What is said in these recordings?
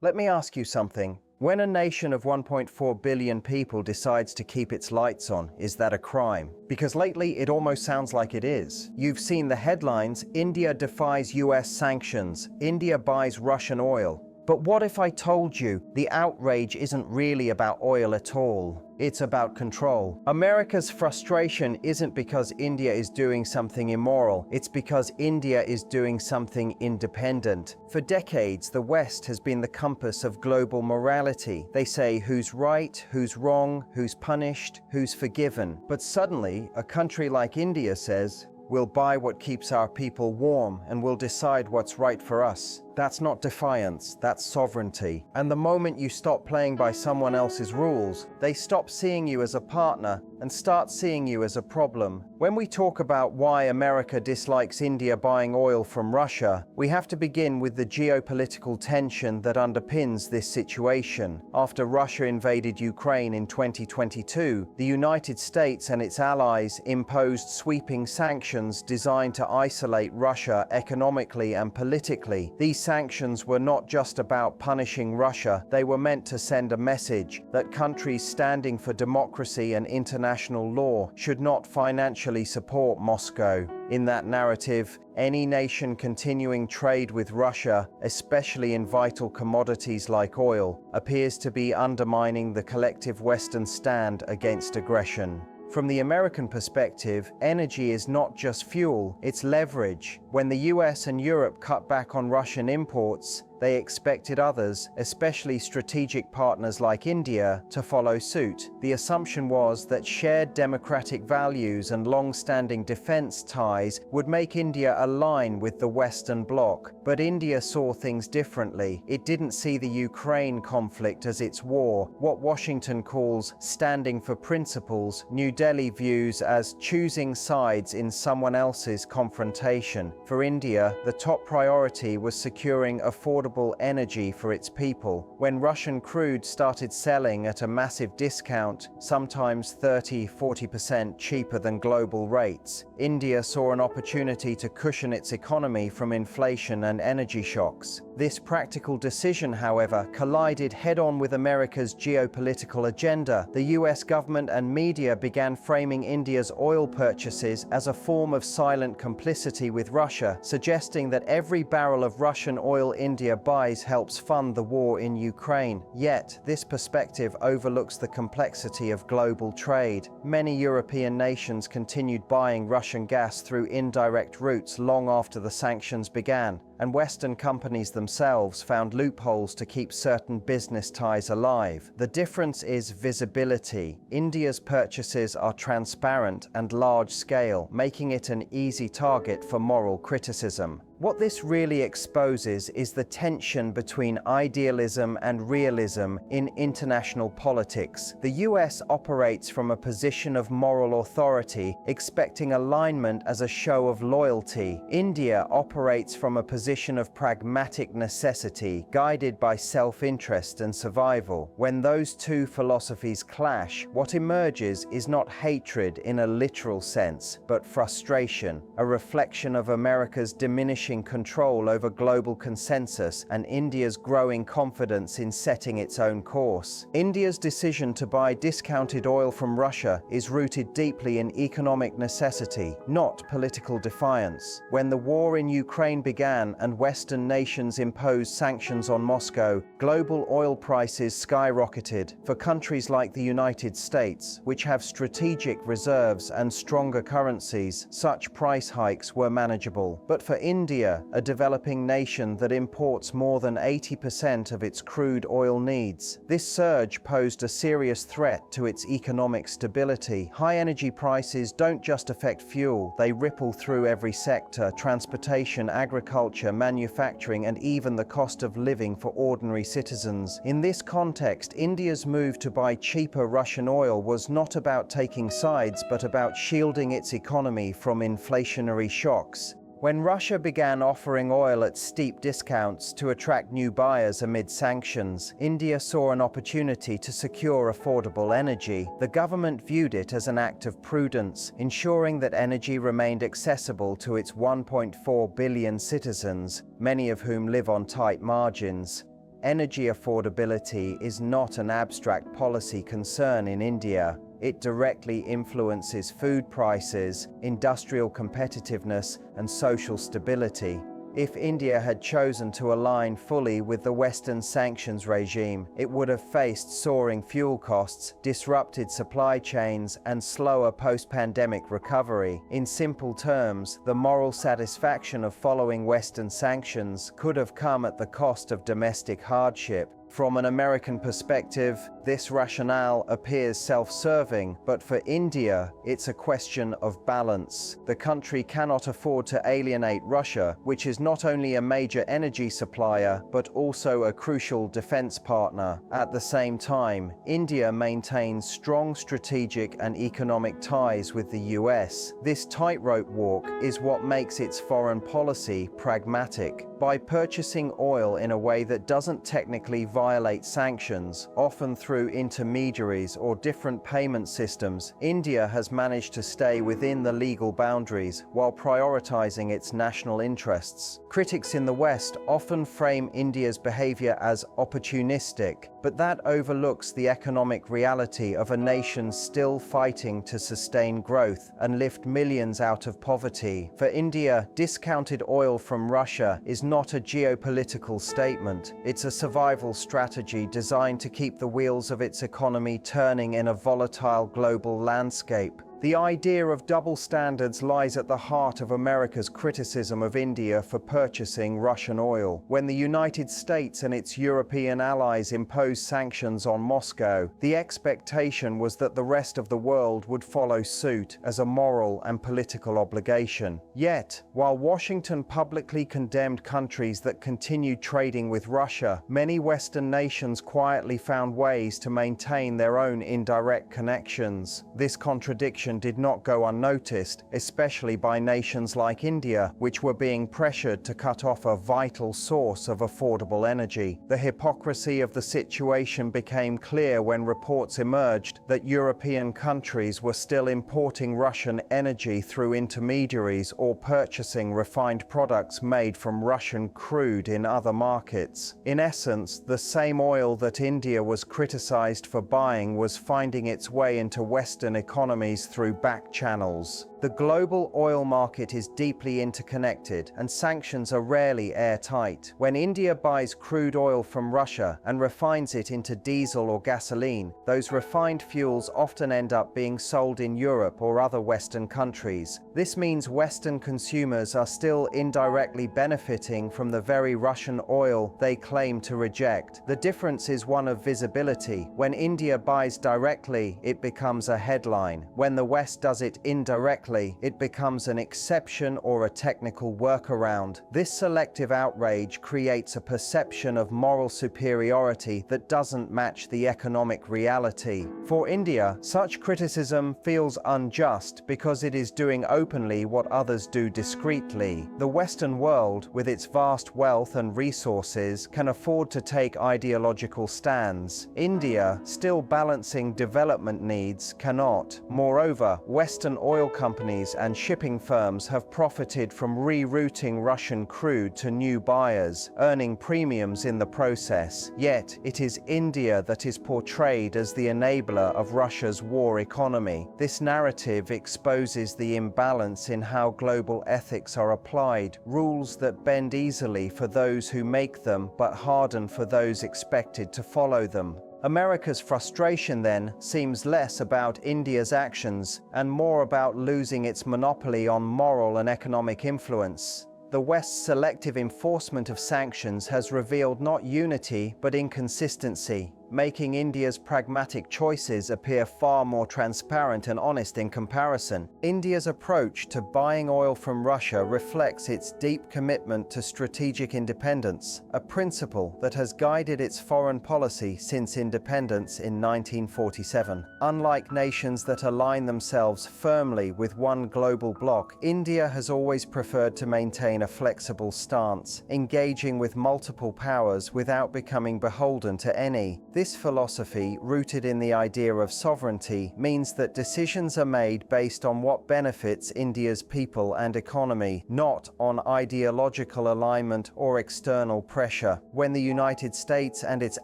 Let me ask you something. When a nation of 1.4 billion people decides to keep its lights on, is that a crime? Because lately it almost sounds like it is. You've seen the headlines, India defies US sanctions, India buys Russian oil. But what if I told you the outrage isn't really about oil at all? It's about control. America's frustration isn't because India is doing something immoral, it's because India is doing something independent. For decades, the West has been the compass of global morality. They say who's right, who's wrong, who's punished, who's forgiven. But suddenly, a country like India says, we'll buy what keeps our people warm and we'll decide what's right for us. That's not defiance, that's sovereignty. And the moment you stop playing by someone else's rules, they stop seeing you as a partner and start seeing you as a problem. When we talk about why America dislikes India buying oil from Russia, we have to begin with the geopolitical tension that underpins this situation. After Russia invaded Ukraine in 2022, the United States and its allies imposed sweeping sanctions designed to isolate Russia economically and politically. These sanctions were not just about punishing Russia, they were meant to send a message that countries standing for democracy and international law should not financially support Moscow. In that narrative, any nation continuing trade with Russia, especially in vital commodities like oil, appears to be undermining the collective Western stand against aggression. From the American perspective, energy is not just fuel, it's leverage. When the US and Europe cut back on Russian imports, they expected others, especially strategic partners like India, to follow suit. The assumption was that shared democratic values and long-standing defense ties would make India align with the Western Bloc. But India saw things differently. It didn't see the Ukraine conflict as its war, what Washington calls standing for principles, New Delhi views as choosing sides in someone else's confrontation. For India, the top priority was securing affordable energy for its people. When Russian crude started selling at a massive discount, sometimes 30–40% cheaper than global rates, India saw an opportunity to cushion its economy from inflation and energy shocks. This practical decision, however, collided head-on with America's geopolitical agenda. The US government and media began framing India's oil purchases as a form of silent complicity with Russia, suggesting that every barrel of Russian oil India buys helps fund the war in Ukraine. Yet, this perspective overlooks the complexity of global trade. Many European nations continued buying Russian gas through indirect routes long after the sanctions began, and Western companies themselves found loopholes to keep certain business ties alive. The difference is visibility. India's purchases are transparent and large-scale, making it an easy target for moral criticism. What this really exposes is the tension between idealism and realism in international politics. The US operates from a position of moral authority, expecting alignment as a show of loyalty. India operates from a position of pragmatic necessity, guided by self-interest and survival. When those two philosophies clash, what emerges is not hatred in a literal sense, but frustration, a reflection of America's diminishing control over global consensus and India's growing confidence in setting its own course. India's decision to buy discounted oil from Russia is rooted deeply in economic necessity, not political defiance. When the war in Ukraine began and Western nations imposed sanctions on Moscow, global oil prices skyrocketed. For countries like the United States, which have strategic reserves and stronger currencies, such price hikes were manageable. But for India, a developing nation that imports more than 80% of its crude oil needs, this surge posed a serious threat to its economic stability. High energy prices don't just affect fuel, they ripple through every sector: transportation, agriculture, manufacturing, and even the cost of living for ordinary citizens. In this context, India's move to buy cheaper Russian oil was not about taking sides, but about shielding its economy from inflationary shocks. When Russia began offering oil at steep discounts to attract new buyers amid sanctions, India saw an opportunity to secure affordable energy. The government viewed it as an act of prudence, ensuring that energy remained accessible to its 1.4 billion citizens, many of whom live on tight margins. Energy affordability is not an abstract policy concern in India. It directly influences food prices, industrial competitiveness, and social stability. If India had chosen to align fully with the Western sanctions regime, it would have faced soaring fuel costs, disrupted supply chains, and slower post-pandemic recovery. In simple terms, the moral satisfaction of following Western sanctions could have come at the cost of domestic hardship. From an American perspective, this rationale appears self-serving, but for India, it's a question of balance. The country cannot afford to alienate Russia, which is not only a major energy supplier, but also a crucial defense partner. At the same time, India maintains strong strategic and economic ties with the US. This tightrope walk is what makes its foreign policy pragmatic. By purchasing oil in a way that doesn't technically violate sanctions, often through intermediaries or different payment systems, India has managed to stay within the legal boundaries while prioritizing its national interests. Critics in the West often frame India's behavior as opportunistic, but that overlooks the economic reality of a nation still fighting to sustain growth and lift millions out of poverty. For India, discounted oil from Russia is not a geopolitical statement. It's a survival strategy designed to keep the wheels of its economy turning in a volatile global landscape. The idea of double standards lies at the heart of America's criticism of India for purchasing Russian oil. When the United States and its European allies imposed sanctions on Moscow, the expectation was that the rest of the world would follow suit as a moral and political obligation. Yet, while Washington publicly condemned countries that continued trading with Russia, many Western nations quietly found ways to maintain their own indirect connections. This contradiction did not go unnoticed, especially by nations like India, which were being pressured to cut off a vital source of affordable energy. The hypocrisy of the situation became clear when reports emerged that European countries were still importing Russian energy through intermediaries or purchasing refined products made from Russian crude in other markets. In essence, the same oil that India was criticized for buying was finding its way into Western economies through back channels. The global oil market is deeply interconnected, and sanctions are rarely airtight. When India buys crude oil from Russia and refines it into diesel or gasoline, those refined fuels often end up being sold in Europe or other Western countries. This means Western consumers are still indirectly benefiting from the very Russian oil they claim to reject. The difference is one of visibility. When India buys directly, it becomes a headline. When the West does it indirectly, it becomes an exception or a technical workaround. This selective outrage creates a perception of moral superiority that doesn't match the economic reality. For India, such criticism feels unjust because it is doing openly what others do discreetly. The Western world, with its vast wealth and resources, can afford to take ideological stands. India, still balancing development needs, cannot. Moreover, Western oil companies and shipping firms have profited from rerouting Russian crude to new buyers, earning premiums in the process. Yet, it is India that is portrayed as the enabler of Russia's war economy. This narrative exposes the imbalance in how global ethics are applied, rules that bend easily for those who make them but harden for those expected to follow them. America's frustration, then, seems less about India's actions and more about losing its monopoly on moral and economic influence. The West's selective enforcement of sanctions has revealed not unity but inconsistency, making India's pragmatic choices appear far more transparent and honest in comparison. India's approach to buying oil from Russia reflects its deep commitment to strategic independence, a principle that has guided its foreign policy since independence in 1947. Unlike nations that align themselves firmly with one global bloc, India has always preferred to maintain a flexible stance, engaging with multiple powers without becoming beholden to any. This philosophy, rooted in the idea of sovereignty, means that decisions are made based on what benefits India's people and economy, not on ideological alignment or external pressure. When the United States and its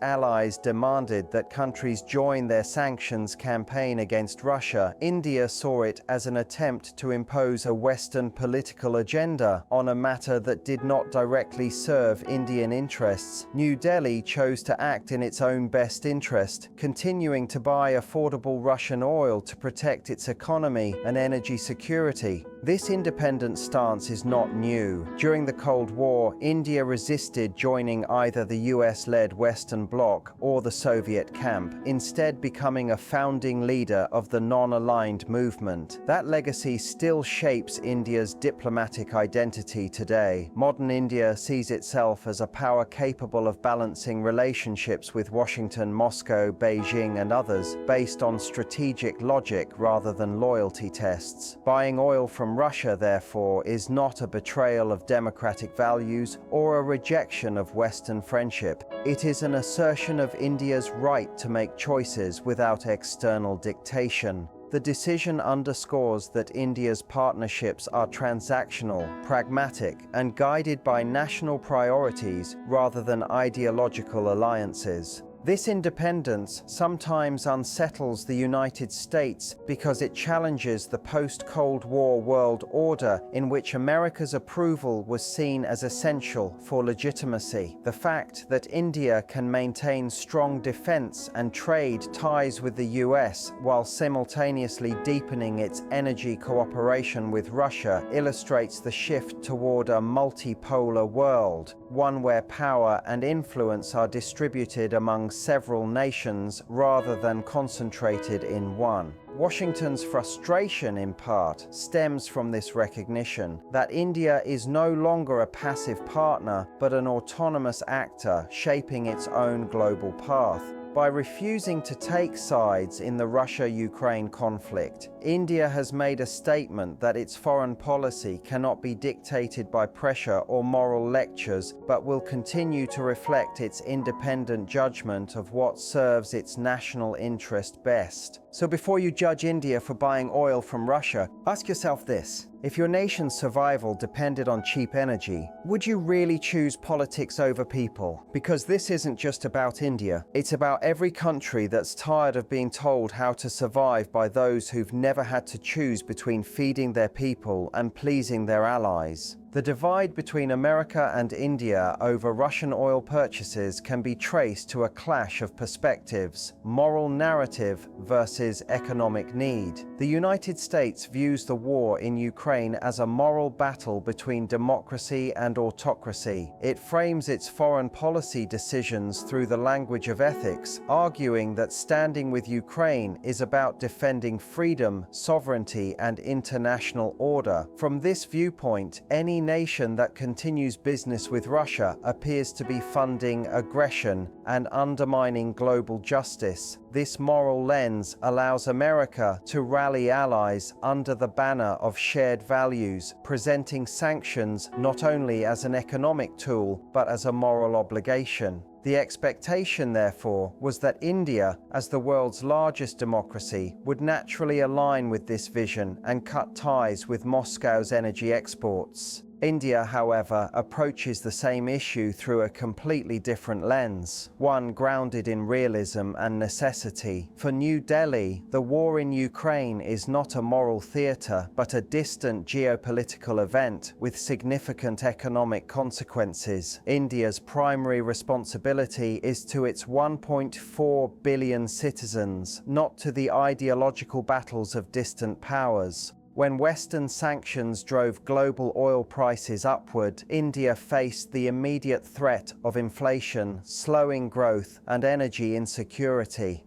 allies demanded that countries join their sanctions campaign against Russia, India saw it as an attempt to impose a Western political agenda on a matter that did not directly serve Indian interests. New Delhi chose to act in its own best interest, continuing to buy affordable Russian oil to protect its economy and energy security. This independent stance is not new. During the Cold War, India resisted joining either the US-led Western Bloc or the Soviet camp, instead becoming a founding leader of the non-aligned movement. That legacy still shapes India's diplomatic identity today. Modern India sees itself as a power capable of balancing relationships with Washington, Moscow, Beijing, and others, based on strategic logic rather than loyalty tests. Buying oil from Russia, therefore, is not a betrayal of democratic values or a rejection of Western friendship. It is an assertion of India's right to make choices without external dictation. The decision underscores that India's partnerships are transactional, pragmatic, and guided by national priorities rather than ideological alliances. This independence sometimes unsettles the United States because it challenges the post-Cold War world order in which America's approval was seen as essential for legitimacy. The fact that India can maintain strong defense and trade ties with the US while simultaneously deepening its energy cooperation with Russia illustrates the shift toward a multipolar world, one where power and influence are distributed among several nations rather than concentrated in one. Washington's frustration, in part, stems from this recognition that India is no longer a passive partner but an autonomous actor shaping its own global path. By refusing to take sides in the Russia-Ukraine conflict, India has made a statement that its foreign policy cannot be dictated by pressure or moral lectures, but will continue to reflect its independent judgment of what serves its national interest best. So before you judge India for buying oil from Russia, ask yourself this. If your nation's survival depended on cheap energy, would you really choose politics over people? Because this isn't just about India. It's about every country that's tired of being told how to survive by those who've never had to choose between feeding their people and pleasing their allies. The divide between America and India over Russian oil purchases can be traced to a clash of perspectives: moral narrative versus economic need. The United States views the war in Ukraine as a moral battle between democracy and autocracy. It frames its foreign policy decisions through the language of ethics, arguing that standing with Ukraine is about defending freedom, sovereignty, and international order. From this viewpoint, any nation that continues business with Russia appears to be funding aggression and undermining global justice. This moral lens allows America to rally allies under the banner of shared values, presenting sanctions not only as an economic tool, but as a moral obligation. The expectation, therefore, was that India, as the world's largest democracy, would naturally align with this vision and cut ties with Moscow's energy exports. India, however, approaches the same issue through a completely different lens, one grounded in realism and necessity. For New Delhi, the war in Ukraine is not a moral theater, but a distant geopolitical event with significant economic consequences. India's primary responsibility is to its 1.4 billion citizens, not to the ideological battles of distant powers. When Western sanctions drove global oil prices upward, India faced the immediate threat of inflation, slowing growth, and energy insecurity.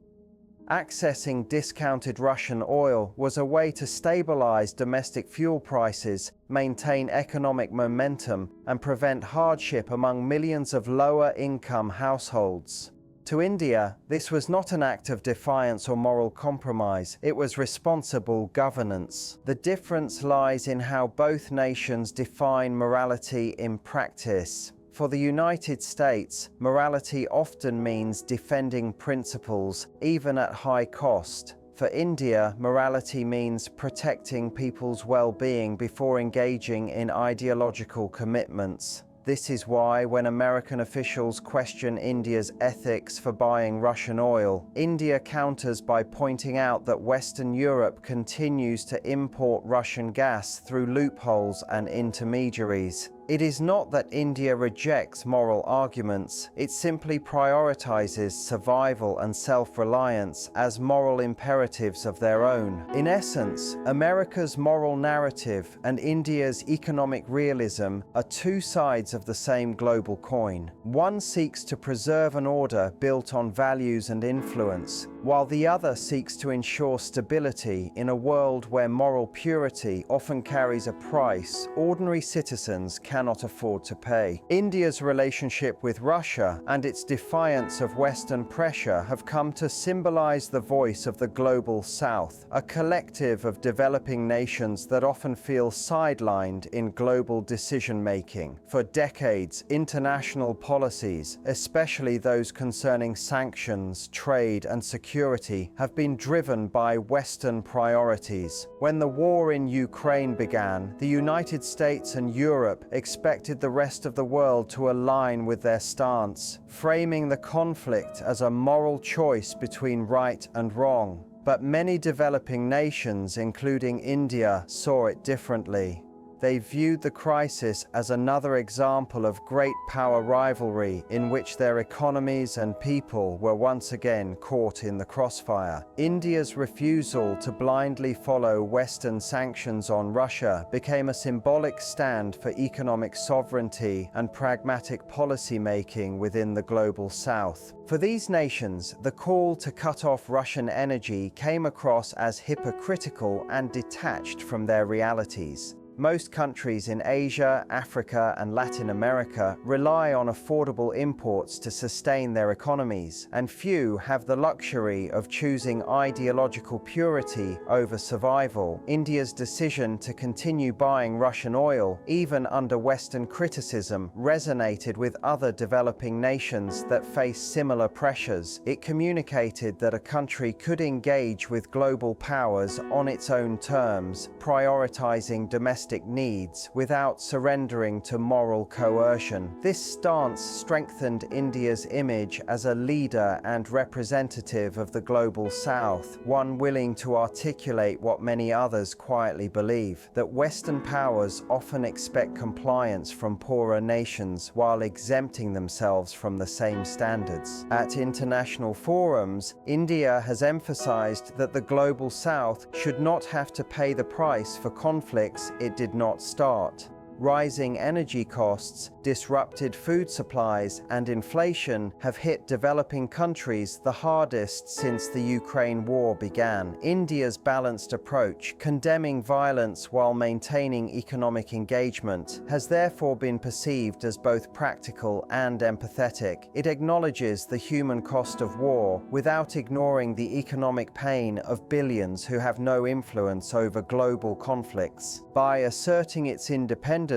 Accessing discounted Russian oil was a way to stabilize domestic fuel prices, maintain economic momentum, and prevent hardship among millions of lower-income households. To India, this was not an act of defiance or moral compromise, it was responsible governance. The difference lies in how both nations define morality in practice. For the United States, morality often means defending principles, even at high cost. For India, morality means protecting people's well-being before engaging in ideological commitments. This is why, when American officials question India's ethics for buying Russian oil, India counters by pointing out that Western Europe continues to import Russian gas through loopholes and intermediaries. It is not that India rejects moral arguments, it simply prioritizes survival and self-reliance as moral imperatives of their own. In essence, America's moral narrative and India's economic realism are two sides of the same global coin. One seeks to preserve an order built on values and influence, while the other seeks to ensure stability in a world where moral purity often carries a price ordinary citizens cannot afford to pay. India's relationship with Russia and its defiance of Western pressure have come to symbolize the voice of the global South, a collective of developing nations that often feel sidelined in global decision-making. For decades, international policies, especially those concerning sanctions, trade, and security, have been driven by Western priorities. When the war in Ukraine began, the United States and Europe expected the rest of the world to align with their stance, framing the conflict as a moral choice between right and wrong. But many developing nations, including India, saw it differently. They viewed the crisis as another example of great power rivalry in which their economies and people were once again caught in the crossfire. India's refusal to blindly follow Western sanctions on Russia became a symbolic stand for economic sovereignty and pragmatic policy-making within the global South. For these nations, the call to cut off Russian energy came across as hypocritical and detached from their realities. Most countries in Asia, Africa, and Latin America rely on affordable imports to sustain their economies, and few have the luxury of choosing ideological purity over survival. India's decision to continue buying Russian oil, even under Western criticism, resonated with other developing nations that face similar pressures. It communicated that a country could engage with global powers on its own terms, prioritizing domestic needs without surrendering to moral coercion. This stance strengthened India's image as a leader and representative of the global South, one willing to articulate what many others quietly believe, that Western powers often expect compliance from poorer nations while exempting themselves from the same standards. At international forums, India has emphasized that the global South should not have to pay the price for conflicts it did not start. Rising energy costs, disrupted food supplies, and inflation have hit developing countries the hardest since the Ukraine war began. India's balanced approach, condemning violence while maintaining economic engagement, has therefore been perceived as both practical and empathetic. It acknowledges the human cost of war without ignoring the economic pain of billions who have no influence over global conflicts. By asserting its independence,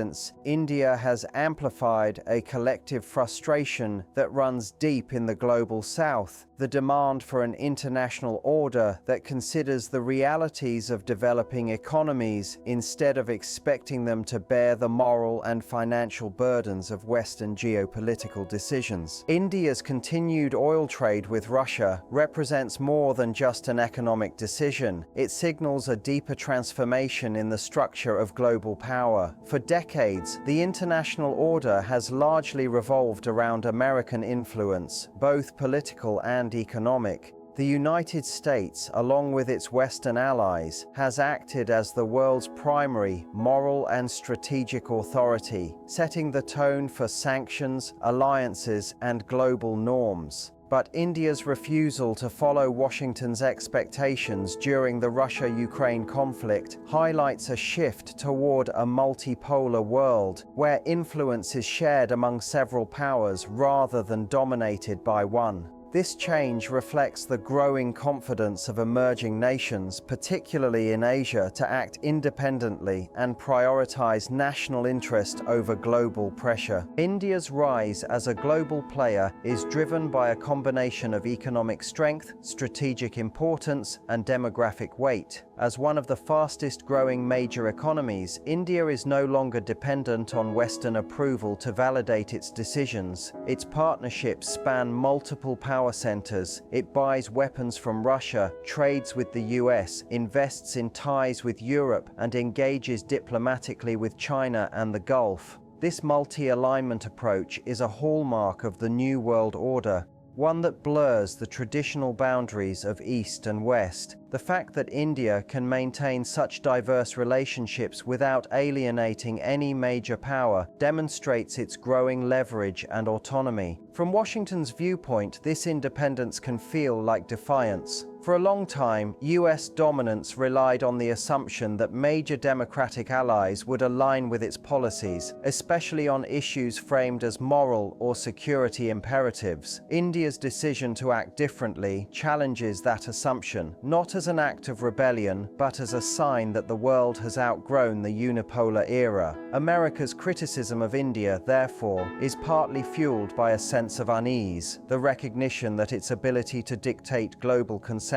India has amplified a collective frustration that runs deep in the global South, the demand for an international order that considers the realities of developing economies instead of expecting them to bear the moral and financial burdens of Western geopolitical decisions. India's continued oil trade with Russia represents more than just an economic decision. It signals a deeper transformation in the structure of global power. For decades, the international order has largely revolved around American influence, both political and economic. The United States, along with its Western allies, has acted as the world's primary moral and strategic authority, setting the tone for sanctions, alliances, and global norms. But India's refusal to follow Washington's expectations during the Russia-Ukraine conflict highlights a shift toward a multipolar world, where influence is shared among several powers rather than dominated by one. This change reflects the growing confidence of emerging nations, particularly in Asia, to act independently and prioritize national interest over global pressure. India's rise as a global player is driven by a combination of economic strength, strategic importance, and demographic weight. As one of the fastest growing major economies, India is no longer dependent on Western approval to validate its decisions. Its partnerships span multiple power centers. It buys weapons from Russia, trades with the US, invests in ties with Europe, and engages diplomatically with China and the Gulf. This multi-alignment approach is a hallmark of the New World Order, one that blurs the traditional boundaries of East and West. The fact that India can maintain such diverse relationships without alienating any major power demonstrates its growing leverage and autonomy. From Washington's viewpoint, this independence can feel like defiance. For a long time, US dominance relied on the assumption that major democratic allies would align with its policies, especially on issues framed as moral or security imperatives. India's decision to act differently challenges that assumption, not as an act of rebellion, but as a sign that the world has outgrown the unipolar era. America's criticism of India, therefore, is partly fueled by a sense of unease, the recognition that its ability to dictate global consensus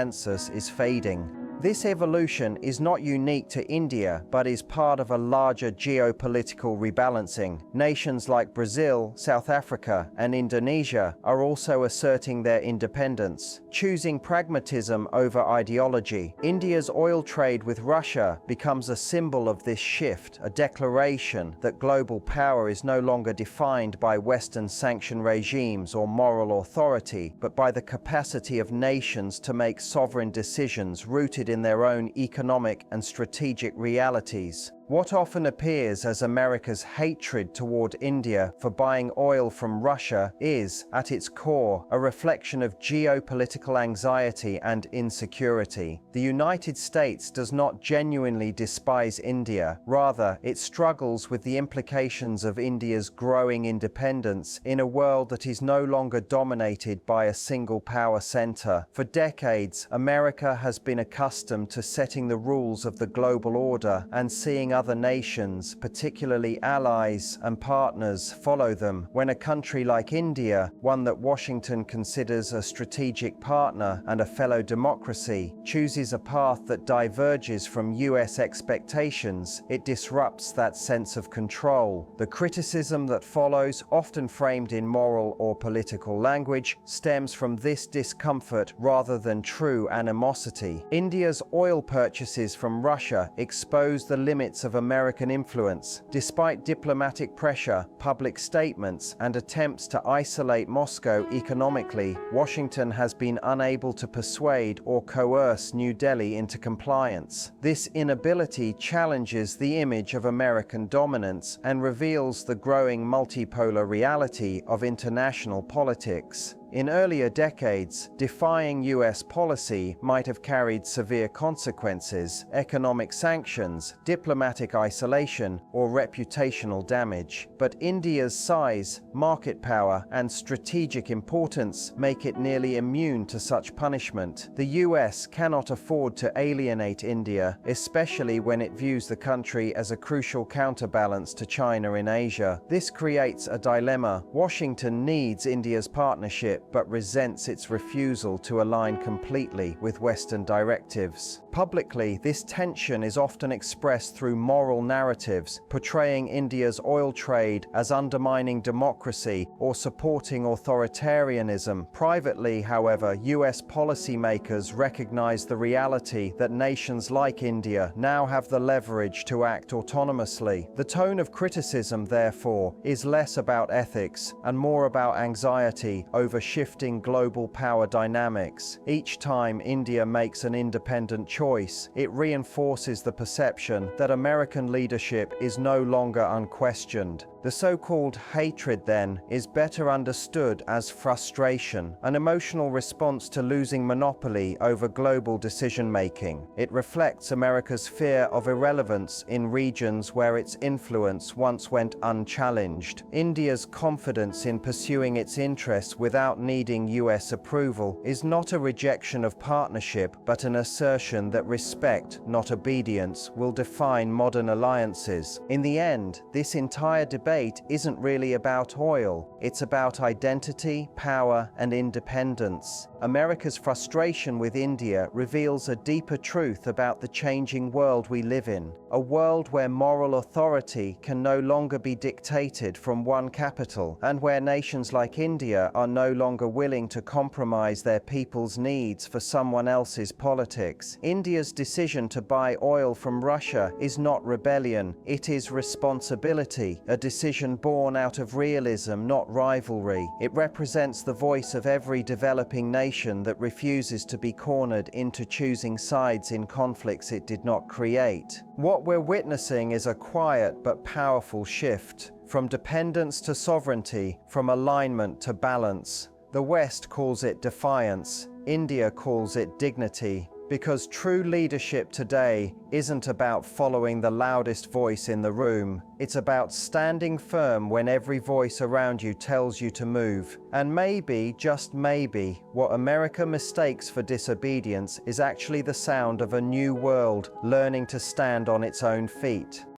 is fading. This evolution is not unique to India, but is part of a larger geopolitical rebalancing. Nations like Brazil, South Africa, and Indonesia are also asserting their independence, choosing pragmatism over ideology. India's oil trade with Russia becomes a symbol of this shift, a declaration that global power is no longer defined by Western sanction regimes or moral authority, but by the capacity of nations to make sovereign decisions rooted in their own economic and strategic realities. What often appears as America's hatred toward India for buying oil from Russia is, at its core, a reflection of geopolitical anxiety and insecurity. The United States does not genuinely despise India. Rather, it struggles with the implications of India's growing independence in a world that is no longer dominated by a single power center. For decades, America has been accustomed to setting the rules of the global order and seeing other nations, particularly allies and partners, follow them. When a country like India, one that Washington considers a strategic partner and a fellow democracy, chooses a path that diverges from US expectations, it disrupts that sense of control. The criticism that follows, often framed in moral or political language, stems from this discomfort rather than true animosity. India's oil purchases from Russia expose the limits of American influence. Despite diplomatic pressure, public statements, and attempts to isolate Moscow economically, Washington has been unable to persuade or coerce New Delhi into compliance. This inability challenges the image of American dominance and reveals the growing multipolar reality of international politics. In earlier decades, defying US policy might have carried severe consequences: economic sanctions, diplomatic isolation, or reputational damage. But India's size, market power, and strategic importance make it nearly immune to such punishment. The US cannot afford to alienate India, especially when it views the country as a crucial counterbalance to China in Asia. This creates a dilemma. Washington needs India's partnership, but resents its refusal to align completely with Western directives. Publicly, this tension is often expressed through moral narratives, portraying India's oil trade as undermining democracy or supporting authoritarianism. Privately, however, US policymakers recognize the reality that nations like India now have the leverage to act autonomously. The tone of criticism, therefore, is less about ethics and more about anxiety over shifting global power dynamics. Each time India makes an independent choice, it reinforces the perception that American leadership is no longer unquestioned. The so-called hatred, then, is better understood as frustration, an emotional response to losing monopoly over global decision-making. It reflects America's fear of irrelevance in regions where its influence once went unchallenged. India's confidence in pursuing its interests without needing US approval is not a rejection of partnership, but an assertion that respect, not obedience, will define modern alliances. In the end, this entire debate isn't really about oil. It's about identity, power, and independence. America's frustration with India reveals a deeper truth about the changing world we live in, a world where moral authority can no longer be dictated from one capital, and where nations like India are no longer willing to compromise their people's needs for someone else's politics. India's decision to buy oil from Russia is not rebellion, it is responsibility, a decision born out of realism, not rivalry. It represents the voice of every developing nation that refuses to be cornered into choosing sides in conflicts it did not create. What we're witnessing is a quiet but powerful shift, from dependence to sovereignty, from alignment to balance. The West calls it defiance, India calls it dignity. Because true leadership today isn't about following the loudest voice in the room. It's about standing firm when every voice around you tells you to move. And maybe, just maybe, what America mistakes for disobedience is actually the sound of a new world learning to stand on its own feet.